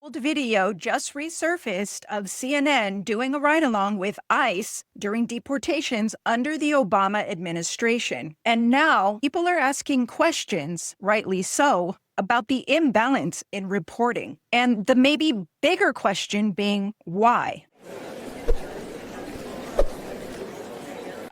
Old video just resurfaced of CNN doing a ride-along with ICE during deportations under the Obama administration. And now people are asking questions, rightly so, about the imbalance in reporting. And the maybe bigger question being why?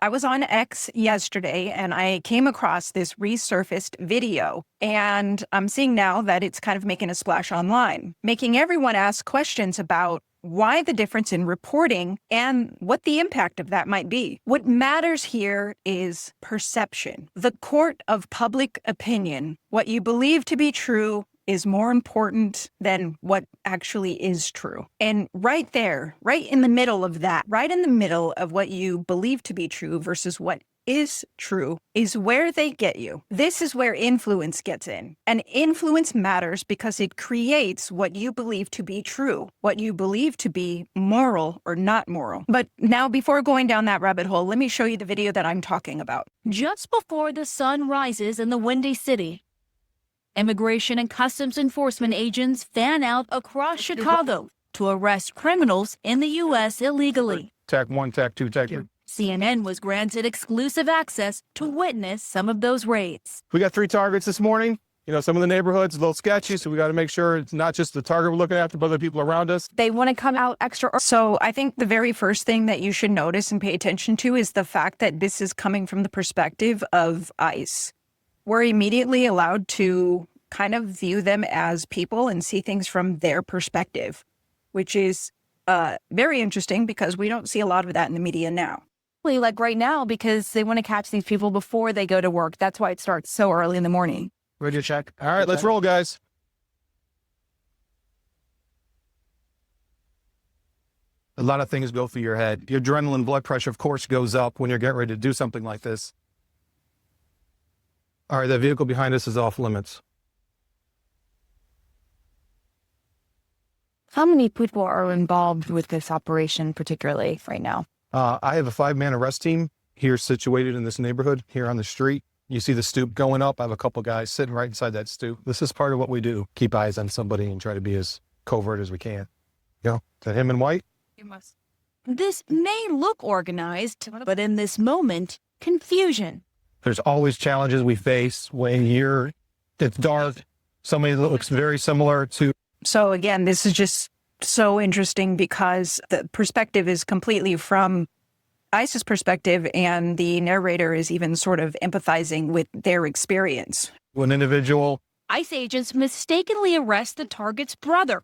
I was on X yesterday and I came across this resurfaced video, and I'm seeing now that it's kind of making a splash online, making everyone ask questions about why the difference in reporting and what the impact of that might be. What matters here is perception, the court of public opinion. What you believe to be true is more important than what actually is true. And right there, right in the middle of that, right in the middle of what you believe to be true versus what is true is where they get you. This is where influence gets in. And influence matters because it creates what you believe to be true, what you believe to be moral or not moral. But now, before going down that rabbit hole, let me show you the video that I'm talking about. Just before the sun rises in the Windy City, Immigration and Customs Enforcement agents fan out across Chicago to arrest criminals in the U.S. illegally. Tech 1, Tech 2, Tech 3. CNN was granted exclusive access to witness some of those raids. We got 3 targets this morning. You know, some of the neighborhoods a little sketchy, so we got to make sure it's not just the target we're looking after, but other people around us. They want to come out extra. So I think the very first thing that you should notice and pay attention to is the fact that this is coming from the perspective of ICE. We're immediately allowed to kind of view them as people and see things from their perspective, which is very interesting because we don't see a lot of that in the media now. Like right now, because they want to catch these people before they go to work. That's why it starts so early in the morning. Ready to check? All right, let's roll, guys. A lot of things go through your head. Your adrenaline, blood pressure, of course, goes up when you're getting ready to do something like this. All right, the vehicle behind us is off limits. How many people are involved with this operation, particularly right now? I have a 5-man arrest team here situated in this neighborhood here on the street. You see the stoop going up. I have a couple guys sitting right inside that stoop. This is part of what we do. Keep eyes on somebody and try to be as covert as we can. You know, is that him in white? You must. This may look organized, but in this moment, confusion. There's always challenges we face when it's dark. Somebody that looks very similar to. So again, this is just so interesting because the perspective is completely from ICE's perspective, and the narrator is even sort of empathizing with their experience. An individual. ICE agents mistakenly arrest the target's brother.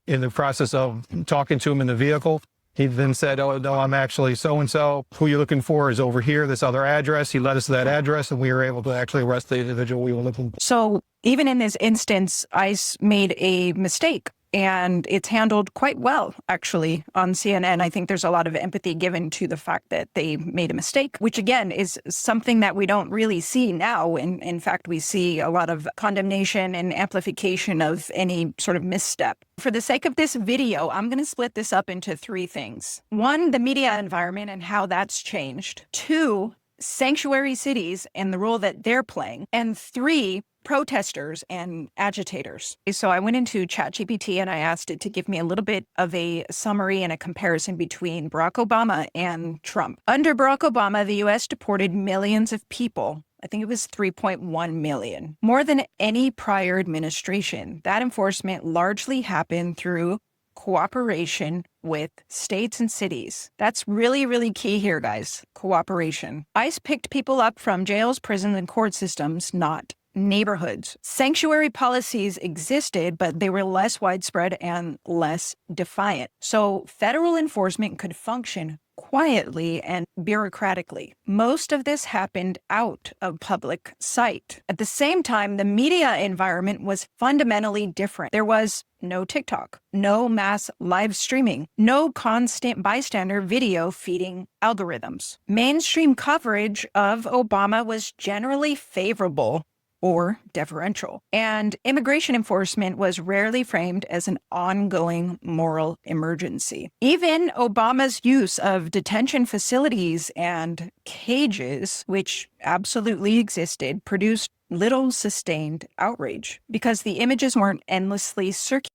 In the process of talking to him in the vehicle, he then said, "Oh, no, I'm actually so-and-so. Who you're looking for is over here, this other address." He led us to that address, and we were able to actually arrest the individual we were looking for. So even in this instance, ICE made a mistake, and it's handled quite well, actually, on CNN. I think there's a lot of empathy given to the fact that they made a mistake, which again is something that we don't really see now. In fact, we see a lot of condemnation and amplification of any sort of misstep. For the sake of this video, I'm going to split this up into 3 things. 1, the media environment and how that's changed. 2, sanctuary cities and the role that they're playing. And 3, protesters and agitators. So I went into ChatGPT and I asked it to give me a little bit of a summary and a comparison between Barack Obama and Trump. Under Barack Obama, the U.S. deported millions of people. I think it was 3.1 million, more than any prior administration. That enforcement largely happened through cooperation with states and cities. That's really, really key here, guys. Cooperation. ICE picked people up from jails, prisons, and court systems, not neighborhoods. Sanctuary policies existed, but they were less widespread and less defiant. So federal enforcement could function quietly and bureaucratically. Most of this happened out of public sight. At the same time, the media environment was fundamentally different. There was no TikTok, no mass live streaming, no constant bystander video feeding algorithms. Mainstream coverage of Obama was generally favorable or deferential. And immigration enforcement was rarely framed as an ongoing moral emergency. Even Obama's use of detention facilities and cages, which absolutely existed, produced little sustained outrage because the images weren't endlessly circulating.